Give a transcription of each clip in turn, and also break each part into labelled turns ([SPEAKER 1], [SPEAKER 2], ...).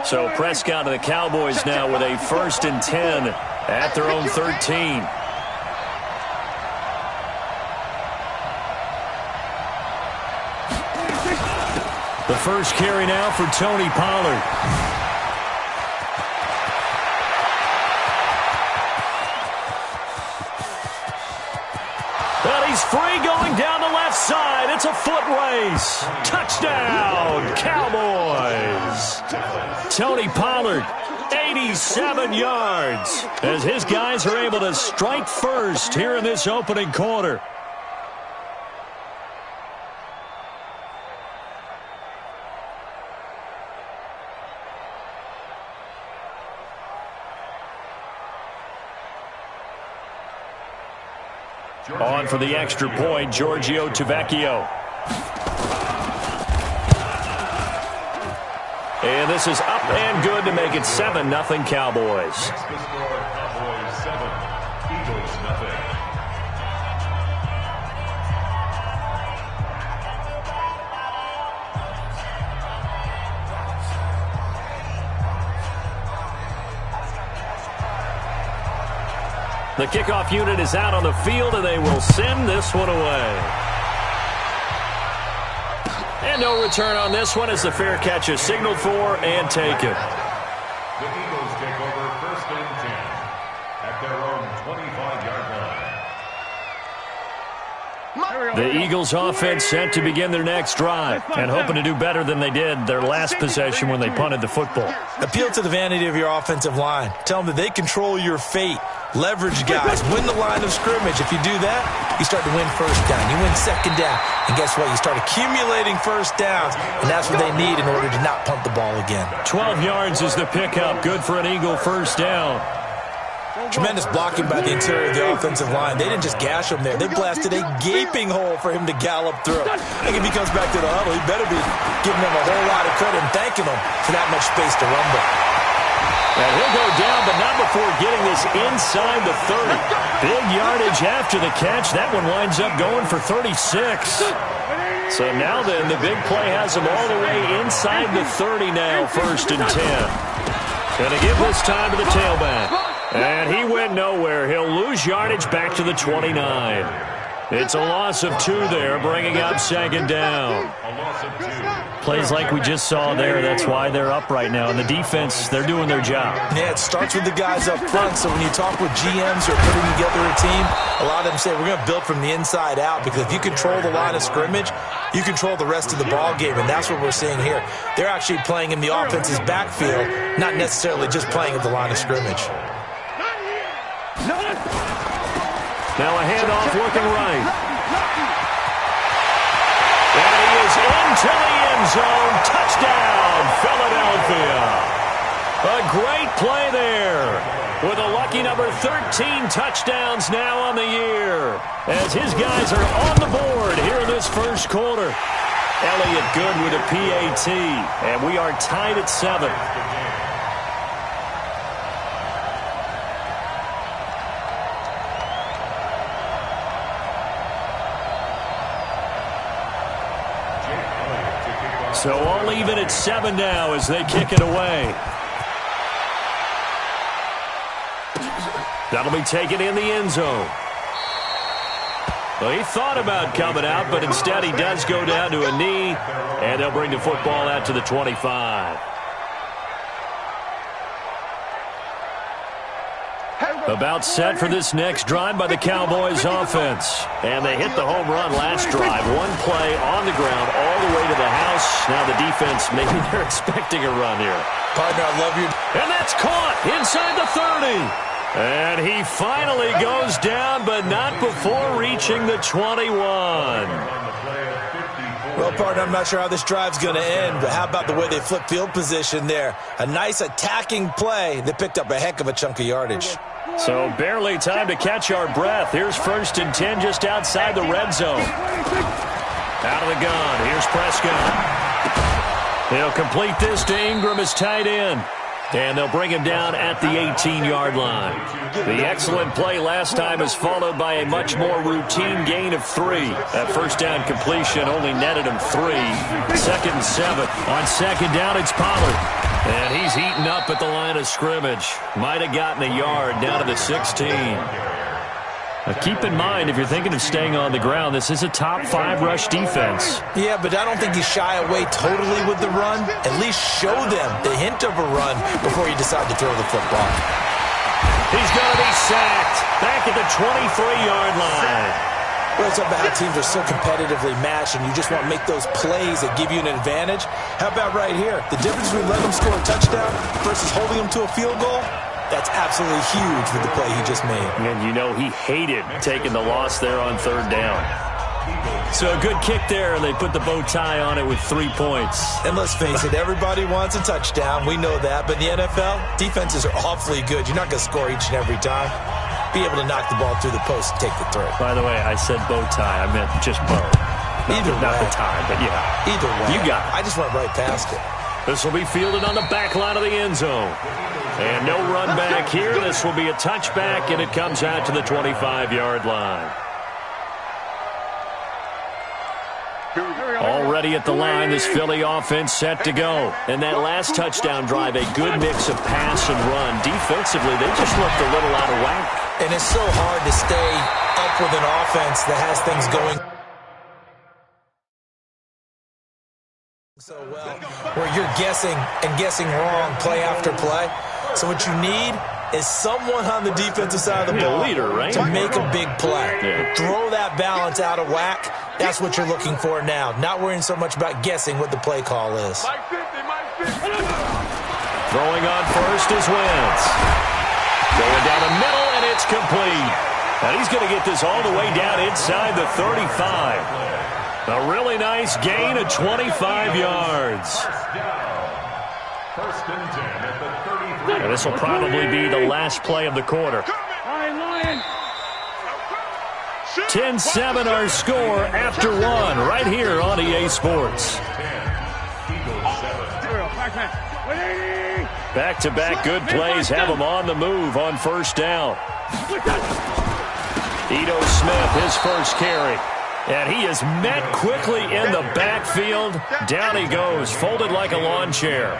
[SPEAKER 1] So Prescott and the Cowboys now with a 1st and 10 at their own 13. The first carry now for Tony Pollard. But he's free going down the left side. It's a foot race. Touchdown, Cowboys. Tony Pollard, 87 yards, as his guys are able to strike first here in this opening quarter. On for the extra point, Giorgio Tavecchio. And this is up and good to make it 7-0 Cowboys.
[SPEAKER 2] Cowboys 7, Eagles 0.
[SPEAKER 1] The kickoff unit is out on the field, and they will send this one away. And no return on this one as the fair catch is signaled for and taken.
[SPEAKER 2] The Eagles take over 1st and 10 at their own 25-yard line.
[SPEAKER 1] The Eagles offense set to begin their next drive and hoping to do better than they did their last possession when they punted the football.
[SPEAKER 3] Appeal to the vanity of your offensive line. Tell them that they control your fate. Leverage guys. Win the line of scrimmage. If you do that, you start to win 1st down. You win 2nd down. And guess what? You start accumulating 1st downs. And that's what they need in order to not punt the ball again.
[SPEAKER 1] 12 yards is the pickup. Good for an Eagle 1st down.
[SPEAKER 3] Tremendous blocking by the interior of the offensive line. They didn't just gash him there. They blasted a gaping hole for him to gallop through. I think if he comes back to the huddle, he better be giving them a whole lot of credit and thanking them for that much space to rumble.
[SPEAKER 1] And he'll go down, but not before getting this inside the 30. Big yardage after the catch. That one winds up going for 36. So now then, the big play has him all the way inside the 30 now, 1st and 10. Going to give this time to the tailback. And he went nowhere. He'll lose yardage back to the 29. It's a loss of 2 there, bringing up 2nd down. Plays like we just saw there, that's why they're up right now. And the defense, they're doing their job.
[SPEAKER 3] Yeah, it starts with the guys up front. So when you talk with GMs who are putting together a team, a lot of them say we're going to build from the inside out, because if you control the line of scrimmage, you control the rest of the ball game, and that's what we're seeing here. They're actually playing in the offense's backfield, not necessarily just playing at the line of scrimmage.
[SPEAKER 1] Now a handoff looking right. And he is into the end zone. Touchdown, Philadelphia. A great play there, with a lucky number 13 touchdowns now on the year, as his guys are on the board here in this 1st quarter. Elliott Good with a PAT, and we are tied at 7. So all even at 7 now as they kick it away. That'll be taken in the end zone. Well, he thought about coming out, but instead he does go down to a knee, and they'll bring the football out to the 25. About set for this next drive by the Cowboys offense. And they hit the home run last drive. One play on the ground all the way to the house. Now the defense, maybe they're expecting a run here.
[SPEAKER 3] Partner, I love you.
[SPEAKER 1] And that's caught inside the 30. And he finally goes down, but not before reaching the 21.
[SPEAKER 3] Well, partner, I'm not sure how this drive's going to end, but how about the way they flip field position there? A nice attacking play. They picked up a heck of a chunk of yardage.
[SPEAKER 1] So barely time to catch our breath. Here's 1st and 10 just outside the red zone. Out of the gun. Here's Prescott. He'll complete this to Ingram as tight end. And they'll bring him down at the 18-yard line. The excellent play last time is followed by a much more routine gain of 3. That first down completion only netted him 3. 2nd and 7. On 2nd down, it's Pollard. And he's eaten up at the line of scrimmage. Might have gotten a yard down to the 16. Now keep in mind, if you're thinking of staying on the ground, this is a top 5 rush defense.
[SPEAKER 3] Yeah, but I don't think you shy away totally with the run. At least show them the hint of a run before you decide to throw the football.
[SPEAKER 1] He's going to be sacked back at the 23-yard line.
[SPEAKER 3] Well, it's about how teams are so competitively matched, and you just want to make those plays that give you an advantage. How about right here? The difference between letting them score a touchdown versus holding them to a field goal? That's absolutely huge with the play he just made.
[SPEAKER 1] And you know he hated taking the loss there on 3rd down. So a good kick there, and they put the bow tie on it with 3 points.
[SPEAKER 3] And let's face it, everybody wants a touchdown. We know that. But in the NFL, defenses are awfully good. You're not going to score each and every time. Be able to knock the ball through the post and take the throw.
[SPEAKER 1] By the way, I said bow tie. I meant just bow. Not the tie, but yeah.
[SPEAKER 3] Either way.
[SPEAKER 1] You got it.
[SPEAKER 3] I just went right past it.
[SPEAKER 1] This will be fielded on the back line of the end zone. And no run back here. This will be a touchback, and it comes out to the 25-yard line. Already at the line, this Philly offense set to go. And that last touchdown drive, a good mix of pass and run. Defensively, they just looked a little out of whack.
[SPEAKER 3] And it's so hard to stay up with an offense that has things going so well, where you're guessing and guessing wrong play after play. So what you need is someone on the defensive side of the ball
[SPEAKER 1] leader, right?
[SPEAKER 3] to make a big play.
[SPEAKER 1] Yeah.
[SPEAKER 3] Throw that balance out of whack. That's what you're looking for now. Not worrying so much about guessing what the play call is.
[SPEAKER 1] Throwing on first is Wentz. Going down the middle, and it's complete. And he's going to get this all the way down inside the 35. A really nice gain of 25 yards.
[SPEAKER 2] First and 10 at the 33.
[SPEAKER 1] And this will probably be the last play of the quarter. 10-7 our score after 1 right here on EA Sports. Back-to-back good plays have them on the move on first down. Ito Smith, his first carry. And he is met quickly in the backfield. Down he goes, folded like a lawn chair.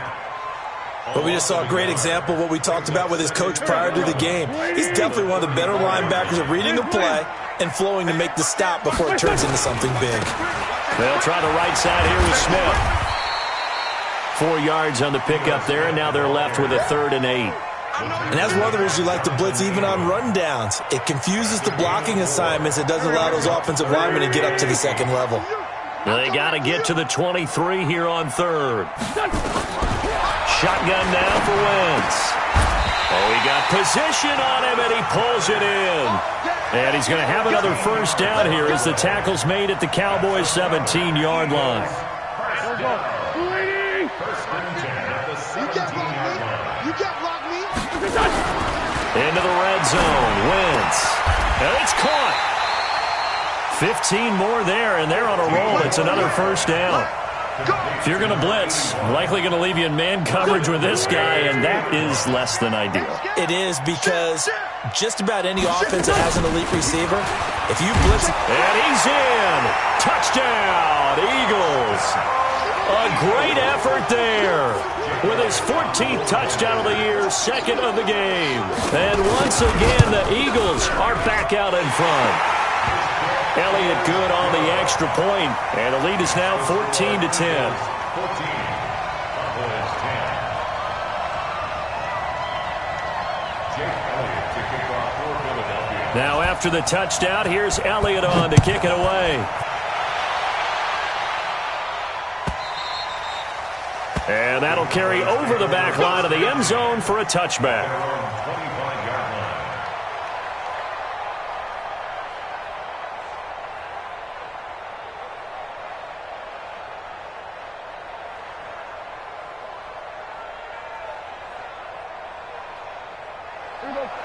[SPEAKER 3] But we just saw a great example of what we talked about with his coach prior to the game. He's definitely one of the better linebackers at reading a play and flowing to make the stop before it turns into something big.
[SPEAKER 1] They'll try the right side here with Smith. 4 yards on the pickup there, and now they're left with a 3rd and 8.
[SPEAKER 3] And that's one of the reasons you like to blitz even on rundowns. It confuses the blocking assignments. It doesn't allow those offensive linemen to get up to the second level.
[SPEAKER 1] They got to get to the 23 here on 3rd. Shotgun now for Wentz. Oh, he got position on him, and he pulls it in. And he's going to have another first down here as the tackle's made at the Cowboys' 17-yard line.
[SPEAKER 2] First and 10 at the 17-yard line.
[SPEAKER 4] You can't block me.
[SPEAKER 1] Into the red zone. Wentz. And it's caught. 15 more there, and they're on a roll. It's another first down. If you're going to blitz, likely going to leave you in man coverage with this guy, and that is less than ideal.
[SPEAKER 3] It is, because just about any offense that has an elite receiver, if you blitz...
[SPEAKER 1] And he's in. Touchdown, Eagles. A great effort there. With his 14th touchdown of the year, 2nd of the game. And once again, the Eagles are back out in front. Elliott good on the extra point, and the lead is now 14-10.
[SPEAKER 2] 14. Cowboys 10. Jake Elliott to kick off for Philadelphia.
[SPEAKER 1] Now after the touchdown, here's Elliott on to kick it away. And that'll carry over the back line of the end zone for a touchback.
[SPEAKER 2] 25-yard line.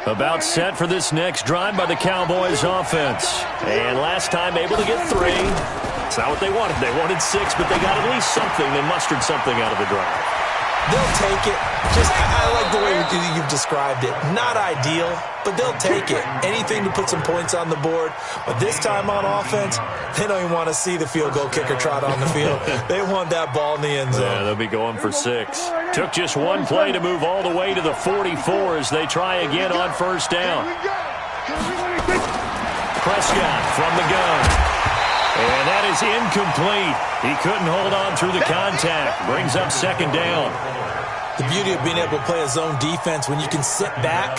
[SPEAKER 1] About set for this next drive by the Cowboys offense. And last time able to get 3. It's not what they wanted. They wanted 6, but they got at least something. They mustered something out of the drive.
[SPEAKER 3] They'll take it. I like the way you've described it. Not ideal, but they'll take it. Anything to put some points on the board. But this time on offense, they don't even want to see the field goal kicker trot on the field. They want that ball in the end zone.
[SPEAKER 1] Yeah, they'll be going for 6. Took just one play to move all the way to the 44 as they try again on first down. Prescott from the gun. And that is incomplete. He couldn't hold on through the contact. Brings up second down.
[SPEAKER 3] The beauty of being able to play a zone defense when you can sit back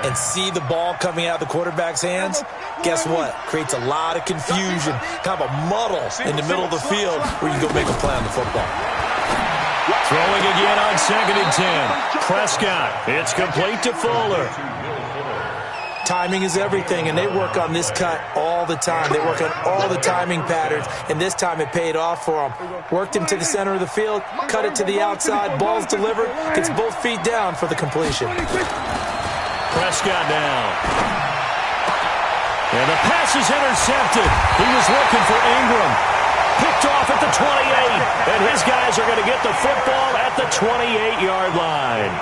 [SPEAKER 3] and see the ball coming out of the quarterback's hands, guess what? Creates a lot of confusion, kind of a muddle in the middle of the field where you can go make a play on the football.
[SPEAKER 1] Throwing again on 2nd and 10. Prescott. It's complete to Fuller.
[SPEAKER 3] Timing is everything, and they work on this cut all the time. They work on all the timing patterns, and this time it paid off for them. Worked him to the center of the field, cut it to the outside, ball's delivered, gets both feet down for the completion.
[SPEAKER 1] Prescott down. And the pass is intercepted. He was looking for Ingram. Picked off at the 28, and his guys are going to get the football at the 28-yard line.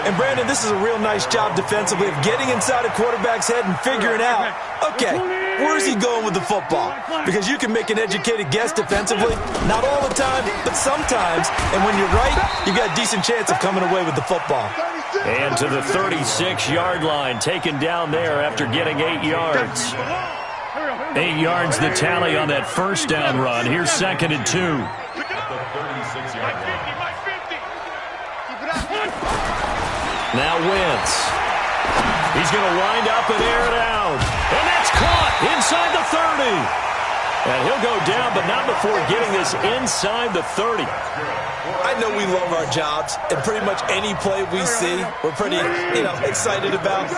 [SPEAKER 3] And, Brandon, this is a real nice job defensively of getting inside a quarterback's head and figuring out, okay, where's he going with the football? Because you can make an educated guess defensively, not all the time, but sometimes. And when you're right, you got a decent chance of coming away with the football.
[SPEAKER 1] And to the 36-yard line, taken down there after getting 8 yards. 8 yards the tally on that first down run. Here's 2nd and 2. Now Wentz. He's going to wind up and air it out. And that's caught inside the 30. And he'll go down, but not before getting this inside the 30.
[SPEAKER 3] I know we love our jobs, and pretty much any play we see, we're pretty, excited about.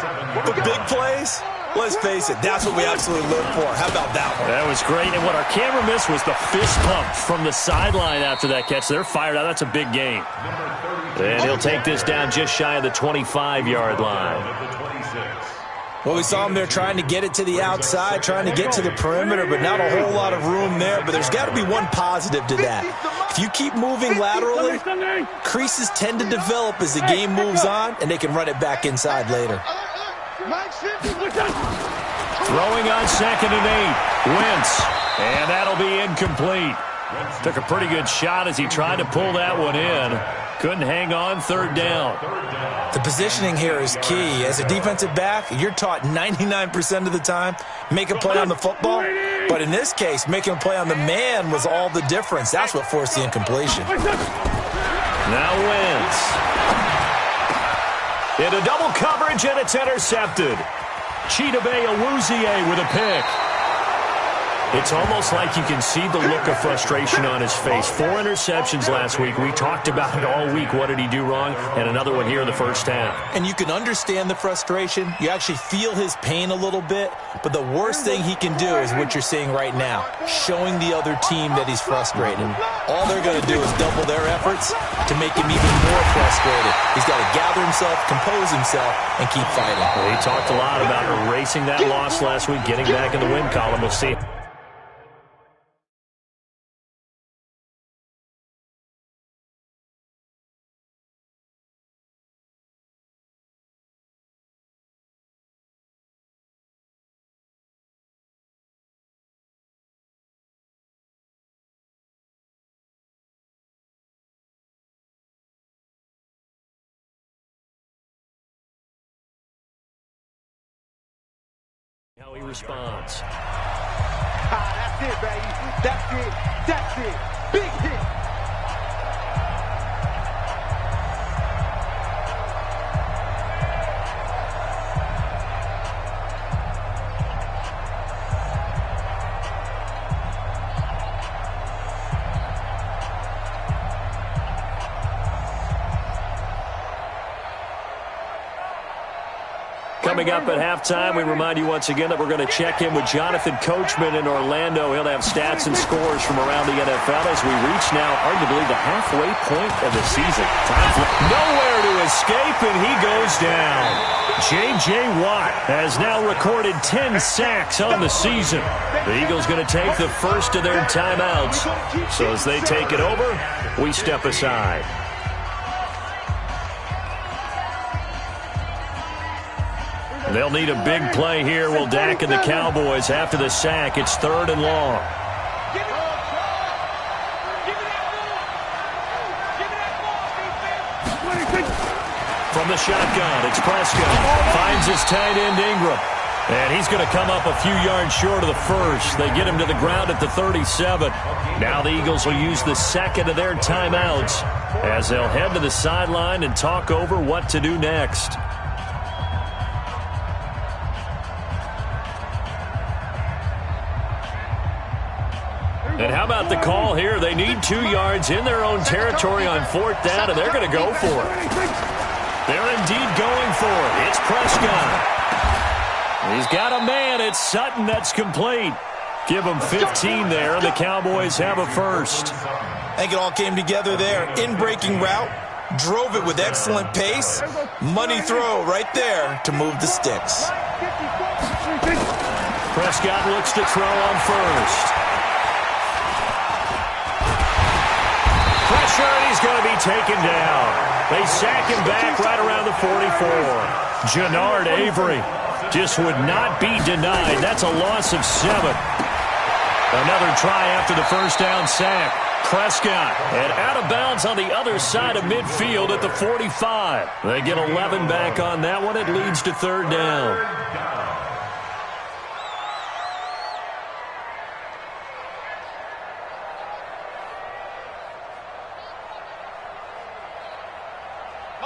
[SPEAKER 3] But big plays, let's face it, that's what we absolutely live for. How about that one?
[SPEAKER 1] That was great, and what our camera missed was the fist pump from the sideline after that catch. They're fired out. That's a big game. And he'll take this down just shy of the 25-yard line.
[SPEAKER 3] Well, we saw him there trying to get it to the outside, trying to get to the perimeter, but not a whole lot of room there. But there's got to be one positive to that. If you keep moving laterally, creases tend to develop as the game moves on, and they can run it back inside later.
[SPEAKER 1] Throwing on 2nd and 8. Wentz. And that'll be incomplete. Took a pretty good shot as he tried to pull that one in. Couldn't hang on, 3rd down.
[SPEAKER 3] The positioning here is key. As a defensive back, you're taught 99% of the time, make a play on the football. But in this case, making a play on the man was all the difference. That's what forced the incompletion.
[SPEAKER 1] Now Wentz. Into double coverage, and it's intercepted. Chidobe Awuzie with a pick. It's almost like you can see the look of frustration on his face. 4 interceptions last week. We talked about it all week. What did he do wrong? And another one here in the first half.
[SPEAKER 3] And you can understand the frustration. You actually feel his pain a little bit. But the worst thing he can do is what you're seeing right now, showing the other team that he's frustrated. All they're going to do is double their efforts to make him even more frustrated. He's got to gather himself, compose himself, and keep fighting.
[SPEAKER 1] Well, he talked a lot about erasing that loss last week, getting back in the win column. We'll see. How he responds.
[SPEAKER 4] That's it, baby. That's it. That's it. Big hit.
[SPEAKER 1] Coming up at halftime, we remind you once again that we're going to check in with Jonathan Coachman in Orlando. He'll have stats and scores from around the NFL as we reach now arguably the halfway point of the season. Time for nowhere to escape, and he goes down. J.J. Watt has now recorded 10 sacks on the season. The Eagles going to take the first of their timeouts. So as they take it over, we step aside. They'll need a big play here. Will Dak and the Cowboys after the sack. It's 3rd and long. From the shotgun, it's Prescott. Finds his tight end, Ingram. And he's going to come up a few yards short of the first. They get him to the ground at the 37. Now the Eagles will use the second of their timeouts as they'll head to the sideline and talk over what to do next. And how about the call here? They need 2 yards in their own territory on 4th down, and they're going to go for it. They're indeed going for it. It's Prescott. He's got a man. It's Sutton that's complete. Give him 15 there, and the Cowboys have a first.
[SPEAKER 3] I think it all came together there. In-breaking route, drove it with excellent pace. Money throw right there to move the sticks.
[SPEAKER 1] Prescott looks to throw on first. Pressure, and he's going to be taken down. They sack him back right around the 44. Jannard Avery just would not be denied. That's a loss of 7. Another try after the first down sack. Prescott, and out of bounds on the other side of midfield at the 45. They get 11 back on that one. It leads to 3rd down.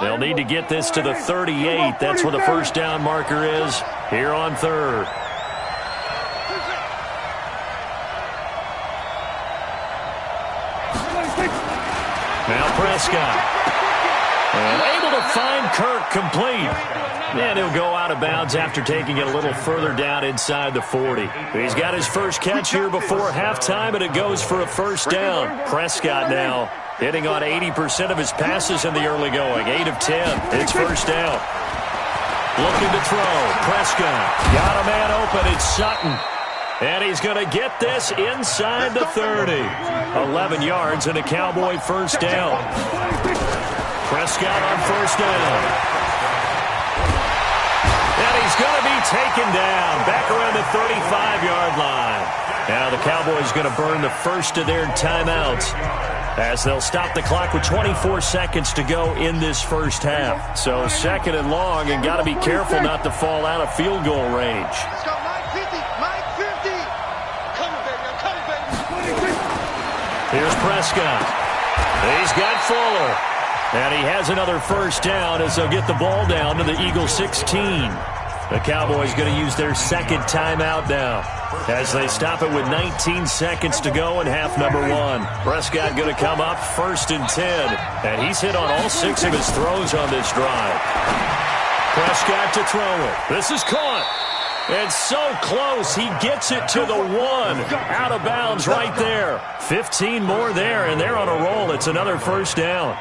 [SPEAKER 1] They'll need to get this to the 38. That's where the first down marker is here on 3rd. Now Prescott. And able to find Kirk complete. And he'll go out of bounds after taking it a little further down inside the 40. He's got his first catch here before halftime, and it goes for a first down. Prescott now hitting on 80% of his passes in the early going. 8 of 10. It's first down. Looking to throw. Prescott got a man open. It's Sutton. And he's going to get this inside the 30. 11 yards and a Cowboy first down. Prescott on first down. And he's going to be taken down back around the 35-yard line. Now the Cowboys going to burn the first of their timeouts as they'll stop the clock with 24 seconds to go in this first half. So 2nd and long, and got to be careful not to fall out of field goal range.
[SPEAKER 4] Let's go, Mike 50. Mike 50. Come on, baby. I'm coming, baby.
[SPEAKER 1] Here's Prescott. He's got Fuller. And he has another first down as they'll get the ball down to the Eagles 16. The Cowboys going to use their second timeout now as they stop it with 19 seconds to go in half number 1. Prescott going to come up 1st and 10. And he's hit on all 6 of his throws on this drive. Prescott to throw it. This is caught. It's so close. He gets it to the 1. Out of bounds right there. 15 more there, and they're on a roll. It's another first down.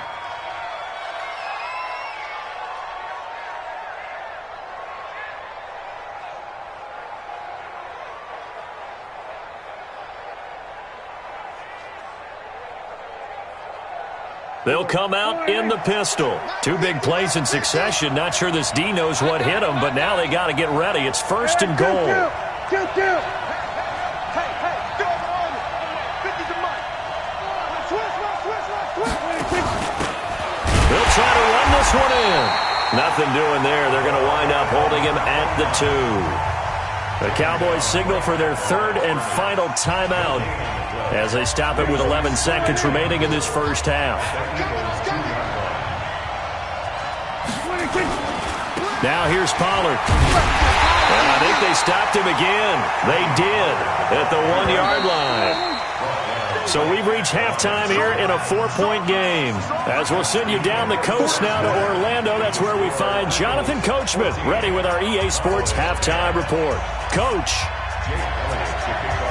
[SPEAKER 1] They'll come out in the pistol. 2 big plays in succession. Not sure this D knows what hit him, but now they got to get ready. It's 1st and goal. They'll try to run this one in. Nothing doing there. They're going to wind up holding him at the 2. The Cowboys signal for their 3rd and final timeout as they stop it with 11 seconds remaining in this first half. Now here's Pollard. And I think they stopped him again. They did at the 1-yard line. So we've reached halftime here in a 4-point game. As we'll send you down the coast now to Orlando, that's where we find Jonathan Coachman ready with our EA Sports halftime report. Coach.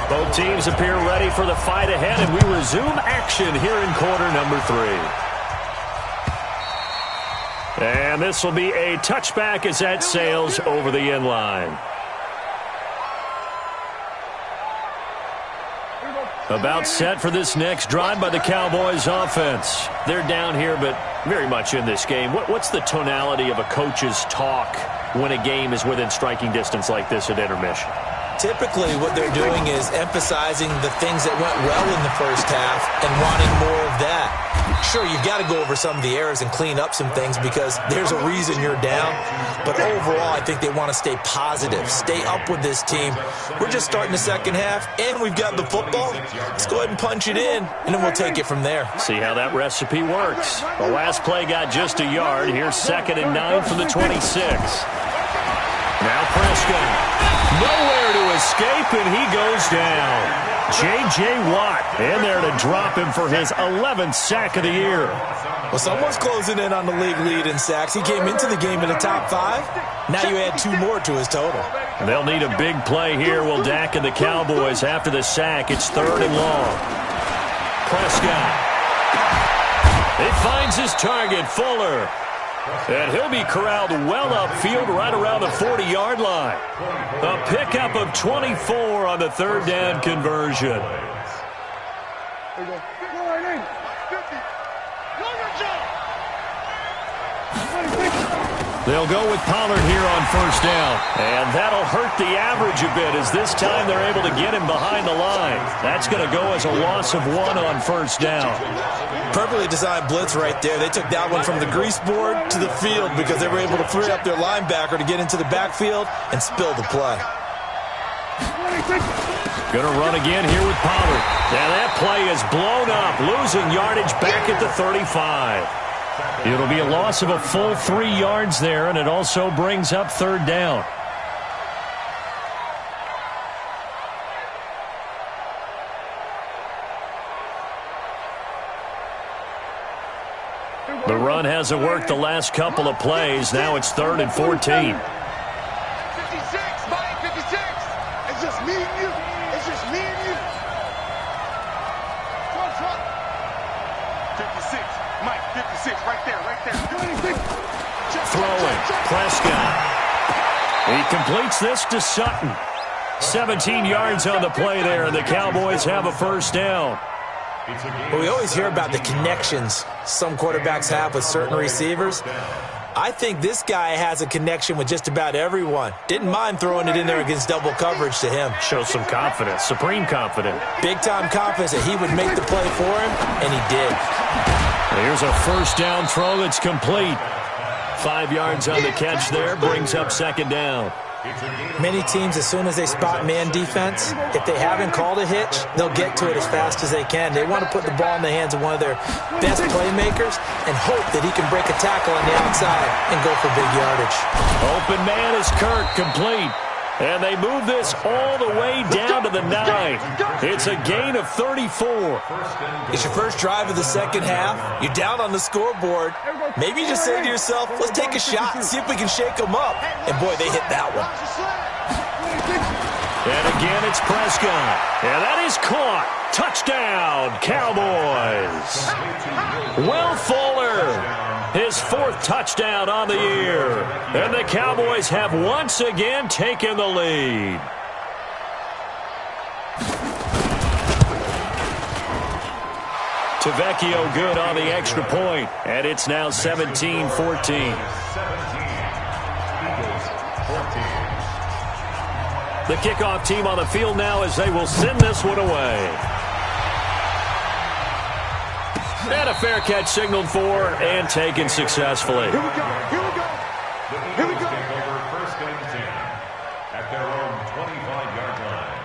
[SPEAKER 1] Both teams appear ready for the fight ahead, and we resume action here in quarter number 3. And this will be a touchback as that sails over the end line. About set for this next drive by the Cowboys offense. They're down here, but very much in this game. What's the tonality of a coach's talk when a game is within striking distance like this at intermission?
[SPEAKER 3] Typically, what they're doing is emphasizing the things that went well in the first half and wanting more of that. Sure, you've got to go over some of the errors and clean up some things because there's a reason you're down. But overall, I think they want to stay positive, stay up with this team. We're just starting the second half, and we've got the football. Let's go ahead and punch it in, and then we'll take it from there.
[SPEAKER 1] See how that recipe works. The last play got just a yard. Here's 2nd and 9 from the 26. Now Prescott. Nowhere to escape, and he goes down. J.J. Watt in there to drop him for his 11th sack of the year.
[SPEAKER 3] Well, someone's closing in on the league lead in sacks. He came into the game in the top 5. Now you add 2 more to his total.
[SPEAKER 1] They'll need a big play here, will Dak and the Cowboys after the sack. It's 3rd and long. Prescott. It finds his target, Fuller. And he'll be corralled well upfield right around the 40-yard line. A pickup of 24 on the 3rd down conversion. They'll go with Pollard here on 1st down. And that'll hurt the average a bit as this time they're able to get him behind the line. That's going to go as a loss of 1 on 1st down.
[SPEAKER 3] Perfectly designed blitz right there. They took that one from the grease board to the field because they were able to free up their linebacker to get into the backfield and spill the play.
[SPEAKER 1] Going to run again here with Pollard. Now that play is blown up, losing yardage back at the 35. It'll be a loss of a full 3 yards there, and it also brings up 3rd down. The run hasn't worked the last couple of plays. Now it's 3rd and 14.
[SPEAKER 4] 56, Mike, 56. It's just me and you. It's just me and you. 56, Mike, 56, right there, right there.
[SPEAKER 1] Throwing, Prescott. He completes this to Sutton. 17 yards on the play there, and the Cowboys have a 1st down.
[SPEAKER 3] Well, we always hear about the connections some quarterbacks have with certain receivers. I think this guy has a connection with just about everyone. Didn't mind throwing it in there against double coverage to him.
[SPEAKER 1] Shows some confidence, supreme confidence.
[SPEAKER 3] Big-time confidence that he would make the play for him, and he did.
[SPEAKER 1] Here's a 1st down throw that's complete. 5 yards on the catch there, brings up 2nd down.
[SPEAKER 3] Many teams, as soon as they spot man defense, if they haven't called a hitch, they'll get to it as fast as they can. They want to put the ball in the hands of one of their best playmakers and hope that he can break a tackle on the outside and go for big yardage.
[SPEAKER 1] Open man is Kirk, complete. And they move this all the way down to the 9. It's a gain of 34.
[SPEAKER 3] It's your first drive of the second half. You're down on the scoreboard. Maybe you just say to yourself, let's take a shot, see if we can shake them up. And, boy, they hit that one.
[SPEAKER 1] And again, it's Prescott. And that is caught. Touchdown, Cowboys. Will Fuller, his 4th touchdown on the year. And the Cowboys have once again taken the lead. Tavecchio good on the extra point. And it's now 17-14. The kickoff team on the field now as they will send this one away. And a fair catch signaled for and taken successfully.
[SPEAKER 4] Here we go. Here we go. Here we go.
[SPEAKER 2] Take over 1st and 10 at their own 25-yard line.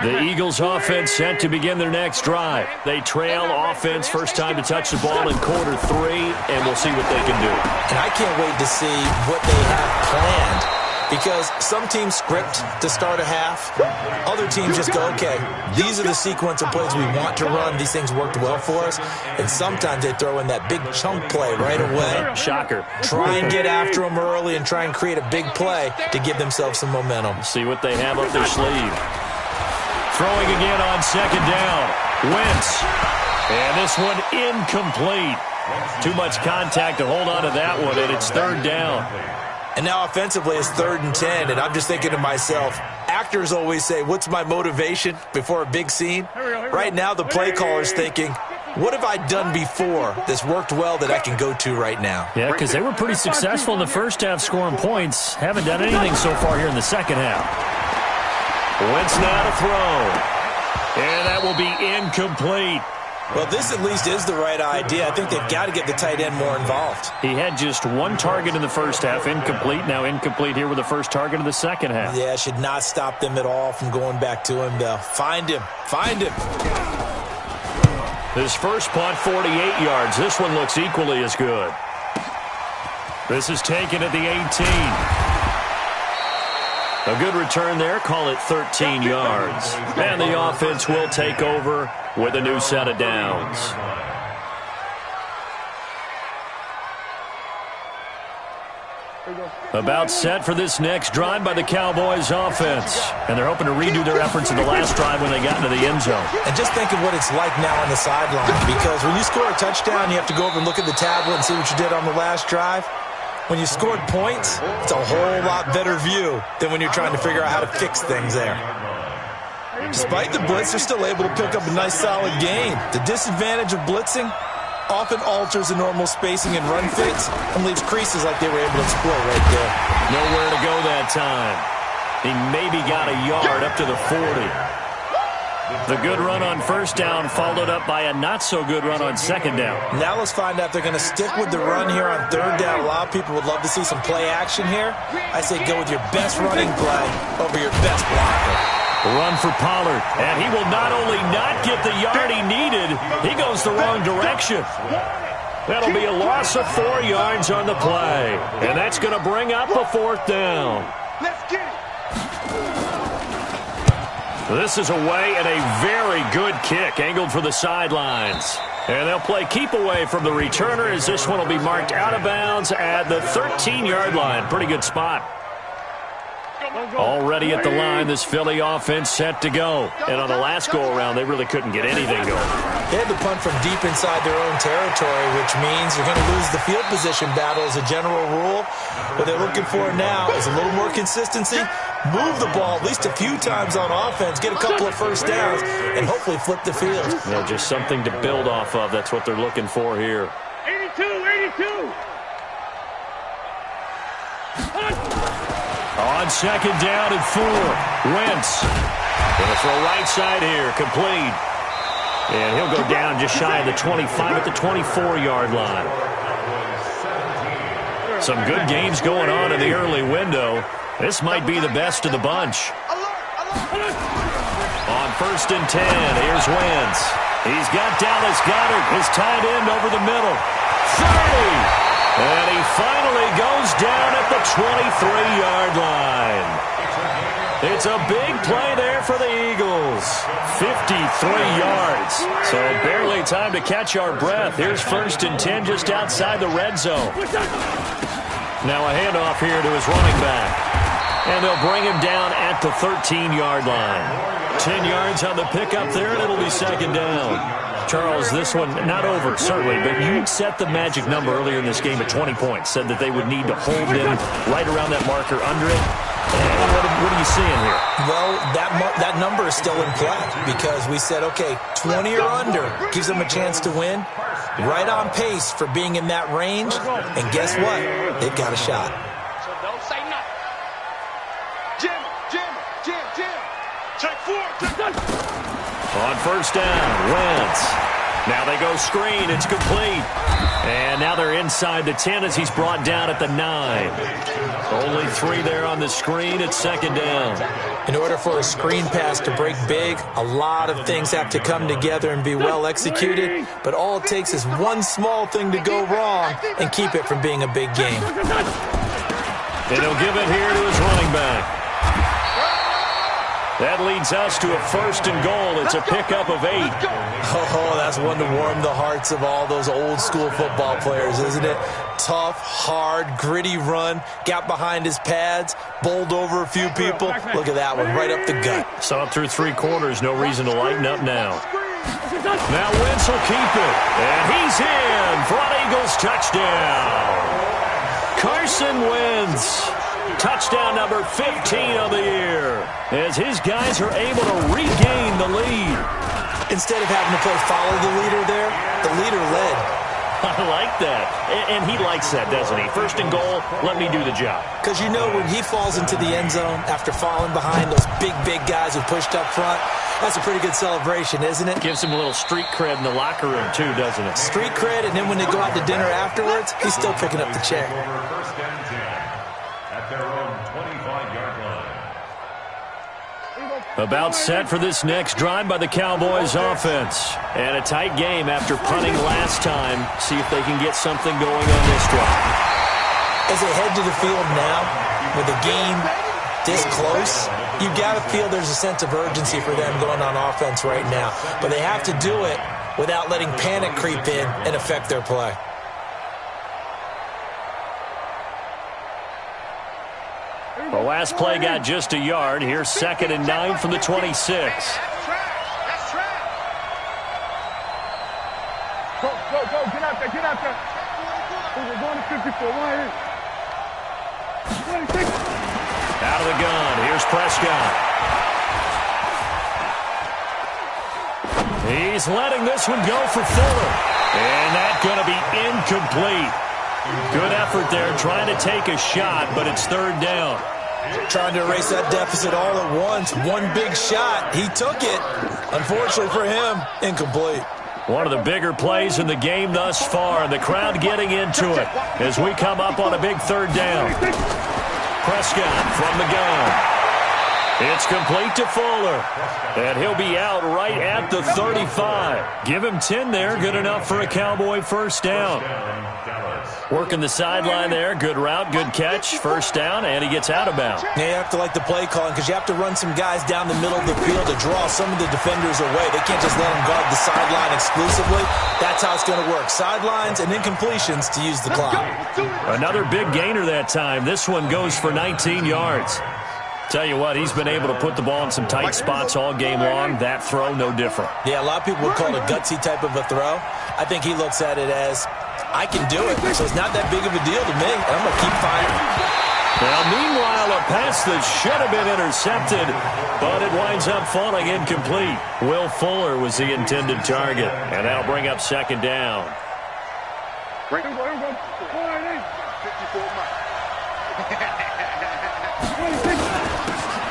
[SPEAKER 1] The Eagles offense set to begin their next drive. They trail offense first time to touch the ball in quarter 3, and we'll see what they can do.
[SPEAKER 3] And I can't wait to see what they have planned because some teams script to start a half. Other teams just go, okay, these are the sequence of plays we want to run. These things worked well for us. And sometimes they throw in that big chunk play right away.
[SPEAKER 1] Shocker.
[SPEAKER 3] Try and get after them early and try and create a big play to give themselves some momentum.
[SPEAKER 1] See what they have up their sleeve. Throwing again on 2nd down. Wentz. And this one incomplete. Too much contact to hold on to that one, and it's 3rd down.
[SPEAKER 3] And now offensively it's 3rd and 10, and I'm just thinking to myself, actors always say, what's my motivation before a big scene? Right now the play caller's thinking, What have I done before that's worked well that I can go to right now?
[SPEAKER 1] Yeah, because they were pretty successful in the first half scoring points. Haven't done anything so far here in the second half. Wentz now to throw. And that will be incomplete.
[SPEAKER 3] Well, this at least is the right idea. I think they've got to get the tight end more involved.
[SPEAKER 1] He had just one target in the first half, incomplete. Now incomplete here with the first target of the second half.
[SPEAKER 3] Yeah, should not stop them at all from going back to him, though. Find him. Find him.
[SPEAKER 1] His first punt, 48 yards. This one looks equally as good. This is taken at the 18. A good return there. Call it 13 yards. And the offense will take over with a new set of downs. About set for this next drive by the Cowboys offense. And they're hoping to redo their efforts in the last drive when they got into the end zone.
[SPEAKER 3] And just think of what it's like now on the sideline. Because when you score a touchdown, you have to go over and look at the tablet and see what you did on the last drive. When you scored points, it's a whole lot better view than when you're trying to figure out how to fix things there. Despite the blitz, they're still able to pick up a nice, solid gain. The disadvantage of blitzing often alters the normal spacing and run fits and leaves creases like they were able to exploit right there.
[SPEAKER 1] Nowhere to go that time. He maybe got a yard up to the 40. The good run on first down followed up by a not-so-good run on second down.
[SPEAKER 3] Now let's find out if they're going to stick with the run here on third down. A lot of people would love to see some play action here. I say go with your best running play over your best blocker.
[SPEAKER 1] Run for Pollard, and he will not only not get the yard he needed, he goes the wrong direction. That'll be a loss of 4 yards on the play, and that's going to bring up a fourth down.
[SPEAKER 4] Let's get it.
[SPEAKER 1] This is away and a very good kick angled for the sidelines. And they'll play keep away from the returner as this one will be marked out of bounds at the 13-yard line. Pretty good spot. Already at the line, this Philly offense set to go. And on the last go-around, they really couldn't get anything going.
[SPEAKER 3] They had to punt from deep inside their own territory, which means you're going to lose the field position battle as a general rule. What they're looking for now is a little more consistency, move the ball at least a few times on offense, get a couple of first downs, and hopefully flip the field.
[SPEAKER 1] Yeah, just something to build off of. That's what they're looking for here.
[SPEAKER 4] 82.
[SPEAKER 1] On second down and 4, Wentz. Going to throw right side here, complete. And he'll go down just shy of the 25 at the 24-yard line. Some good games going on in the early window. This might be the best of the bunch. On first and 10, here's Wentz. He's got Dallas Goedert, his tight end, over the middle. 30! And he finally goes down at the 23-yard line. It's a big play there for the Eagles. 53 yards. So barely time to catch our breath. Here's first and 10 just outside the red zone. Now a handoff here to his running back. And they'll bring him down at the 13-yard line. 10 yards on the pickup there, and it'll be second down. Charles, this one not over, certainly, but you set the magic number earlier in this game at 20 points. Said that they would need to hold them right around that marker under it. And what are you seeing here?
[SPEAKER 3] Well, that number is still in play because we said, okay, 20 or under gives them a chance to win. Right on pace for being in that range. And guess what? They've got a shot.
[SPEAKER 4] So don't say nothing. Jim. Check 4.
[SPEAKER 1] On first down, Wentz. Now they go screen. It's complete. And now they're inside the 10 as he's brought down at the 9. Only 3 there on the screen. It's second down.
[SPEAKER 3] In order for a screen pass to break big, a lot of things have to come together and be well executed. But all it takes is one small thing to go wrong and keep it from being a big game.
[SPEAKER 1] And he'll give it here to his running back. That leads us to a first and goal. It's a pickup of 8.
[SPEAKER 3] Oh, that's one to warm the hearts of all those old school football players, isn't it? Tough, hard, gritty run. Got behind his pads, bowled over a few people. Look at that one, right up the gut.
[SPEAKER 1] Saw it through 3 quarters. No reason to lighten up now. Now Wentz will keep it. And he's in for an Eagles touchdown. Carson Wentz. Touchdown number 15 of the year as his guys are able to regain the lead.
[SPEAKER 3] Instead of having to play follow the leader there, the leader led.
[SPEAKER 1] I like that. And he likes that, doesn't he? First and goal, let me do the job.
[SPEAKER 3] Because you know when he falls into the end zone after falling behind those big guys who pushed up front, that's a pretty good celebration, isn't it?
[SPEAKER 1] Gives him a little street cred in the locker room, too, doesn't it?
[SPEAKER 3] Street cred, and then when they go out to dinner afterwards, he's still picking up the check.
[SPEAKER 2] First and 10 at their own 25-yard line.
[SPEAKER 1] About set for this next drive by the Cowboys offense. And a tight game after punting last time. See if they can get something going on this drive.
[SPEAKER 3] As they head to the field now, with the game this close, you got to feel there's a sense of urgency for them going on offense right now. But they have to do it without letting panic creep in and affect their play.
[SPEAKER 1] The last play got just a yard. Here's 2nd and 9 from the 26.
[SPEAKER 4] That's trash. Go, get out there. We're going to 54, right here. 26.
[SPEAKER 1] Out of the gun. Here's Prescott. He's letting this one go for Fuller. And that's going to be incomplete. Good effort there trying to take a shot, but it's 3rd down.
[SPEAKER 3] Trying to erase that deficit all at once. One big shot. He took it. Unfortunately for him, incomplete.
[SPEAKER 1] One of the bigger plays in the game thus far, and the crowd getting into it as we come up on a big 3rd down. Prescott from the gun. It's complete to Fuller, and he'll be out right at the 35. Give him 10 there, good enough for a Cowboy first down. Working the sideline there, good route, good catch, first down, and he gets out of bounds.
[SPEAKER 3] Now you have to like the play calling because you have to run some guys down the middle of the field to draw some of the defenders away. They can't just let them guard the sideline exclusively. That's how it's going to work. Sidelines and then completions to use the clock.
[SPEAKER 1] Another big gainer that time. This one goes for 19 yards. Tell you what, he's been able to put the ball in some tight spots all game long. That throw, no different.
[SPEAKER 3] Yeah, a lot of people would call it a gutsy type of a throw. I think he looks at it as, I can do it, so it's not that big of a deal to me. I'm going to keep firing.
[SPEAKER 1] Now, meanwhile, a pass that should have been intercepted, but it winds up falling incomplete. Will Fuller was the intended target, and that'll bring up 2nd down.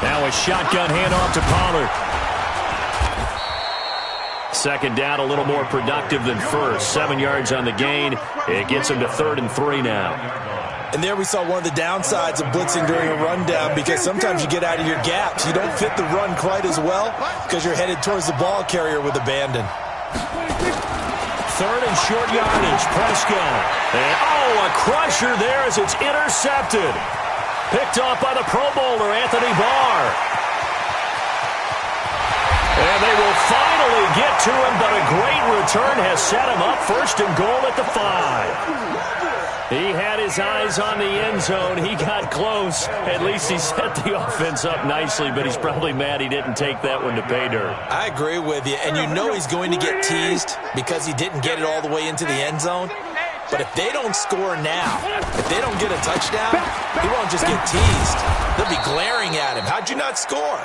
[SPEAKER 1] Now a shotgun handoff to Pollard. 2nd down, a little more productive than first. 7 yards on the gain. It gets him to 3rd and 3 now.
[SPEAKER 3] And there we saw one of the downsides of blitzing during a rundown because sometimes you get out of your gaps. You don't fit the run quite as well because you're headed towards the ball carrier with abandon.
[SPEAKER 1] 3rd and short yardage. Prescott. And, a crusher there as it's intercepted. Picked off by the Pro Bowler, Anthony Barr. And they will finally get to him, but a great return has set him up 1st and goal at the 5. He had his eyes on the end zone. He got close. At least he set the offense up nicely, but he's probably mad he didn't take that one to pay dirt.
[SPEAKER 3] I agree with you, and you know he's going to get teased because he didn't get it all the way into the end zone. But if they don't score now, if they don't get a touchdown, he won't just get teased. They'll be glaring at him. How'd you not score?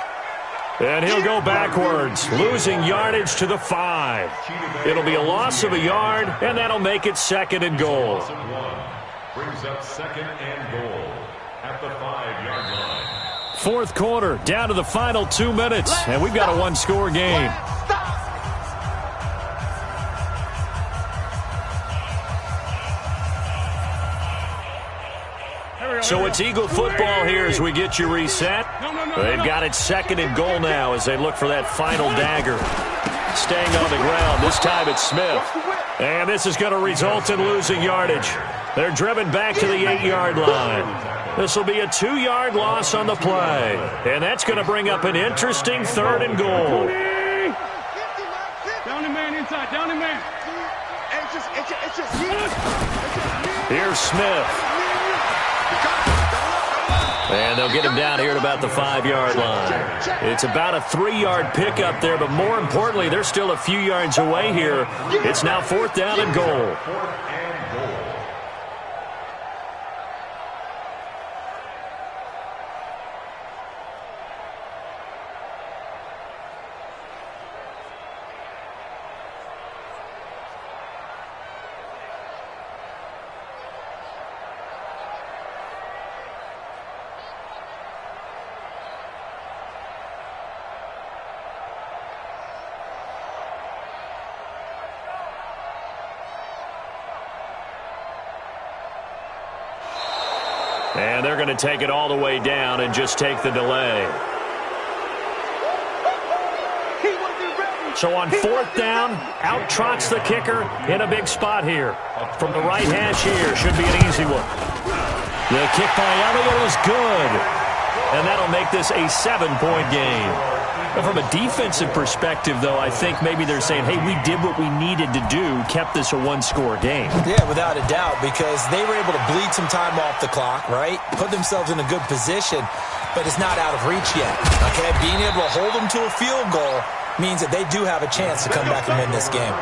[SPEAKER 1] And he'll go backwards, losing yardage to the 5. It'll be a loss of a yard, and that'll make it 2nd and goal.
[SPEAKER 2] Brings up 2nd and goal at the 5-yard line.
[SPEAKER 1] 4th quarter, down to the final 2 minutes, and we've got a one-score game. So it's Eagle football here as we get you reset. They've got it 2nd and goal now as they look for that final dagger. Staying on the ground, this time it's Smith. And this is going to result in losing yardage. They're driven back to the 8-yard line. This will be a 2-yard loss on the play. And that's going to bring up an interesting 3rd and goal.
[SPEAKER 4] Down the man inside, down the man.
[SPEAKER 1] Here's Smith. And they'll get him down here at about the 5-yard line. It's about a 3-yard pickup there, but more importantly, they're still a few yards away here. It's now 4th down and goal. they're going to take it all the way down and just take the delay. So on 4th down, out trots the kicker in a big spot here. From the right hash here, should be an easy one. The kick by Elliott is good. And that'll make this a 7-point game. But from a defensive perspective, though, I think maybe they're saying, hey, we did what we needed to do, kept this a one-score game.
[SPEAKER 3] Yeah, without a doubt, because they were able to bleed some time off the clock, right? Put themselves in a good position, but it's not out of reach yet. Okay, being able to hold them to a field goal means that they do have a chance to come back and win this game.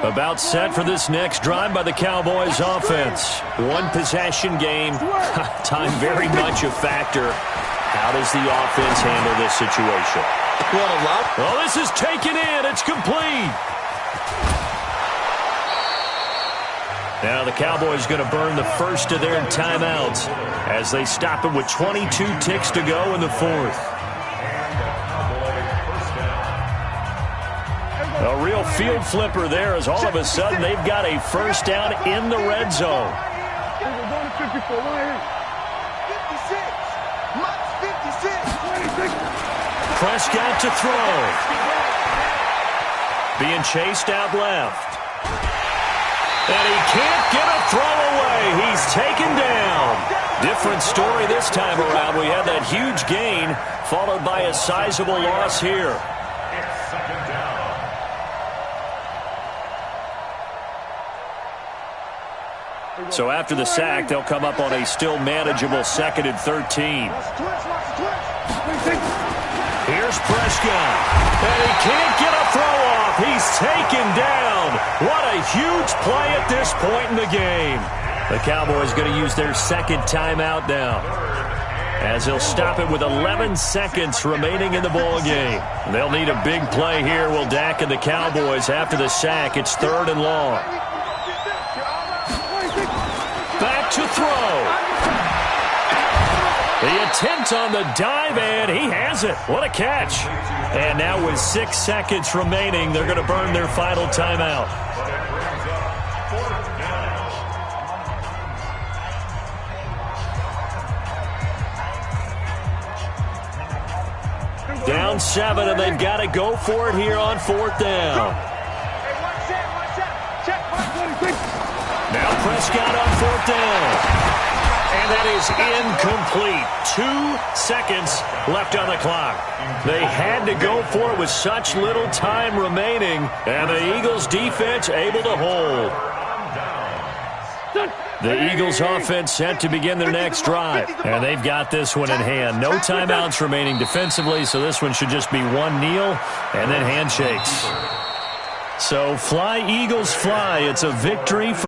[SPEAKER 1] About set for this next drive by the Cowboys offense. One possession game. Time very much a factor. How does the offense handle this situation?
[SPEAKER 3] Well,
[SPEAKER 1] this is taken in. It's complete. Now the Cowboys going to burn the first of their timeouts as they stop it with 22 ticks to go in the 4th. A real field flipper there as all of a sudden they've got a first down in the red zone. Prescott to throw. Being chased out left. And he can't get a throw away. He's taken down. Different story this time around. We had that huge gain followed by a sizable loss here. So after the sack, they'll come up on a still manageable 2nd and 13. Here's Prescott. And he can't get a throw off. He's taken down. What a huge play at this point in the game. The Cowboys going to use their 2nd timeout now, as they'll stop it with 11 seconds remaining in the ball game. They'll need a big play here, will Dak and the Cowboys after the sack. It's 3rd and long. Back to throw. The attempt on the dive, and he has it. What a catch. And now with 6 seconds remaining, they're going to burn their final timeout. Down 7, and they've got to go for it here on 4th down. Now Prescott on 4th down. And that is incomplete. 2 seconds left on the clock. They had to go for it with such little time remaining, and the Eagles defense able to hold. The Eagles offense set to begin their next drive, and they've got this one in hand. No timeouts remaining defensively, so this one should just be one kneel and then handshakes. So fly, Eagles, fly. It's a victory for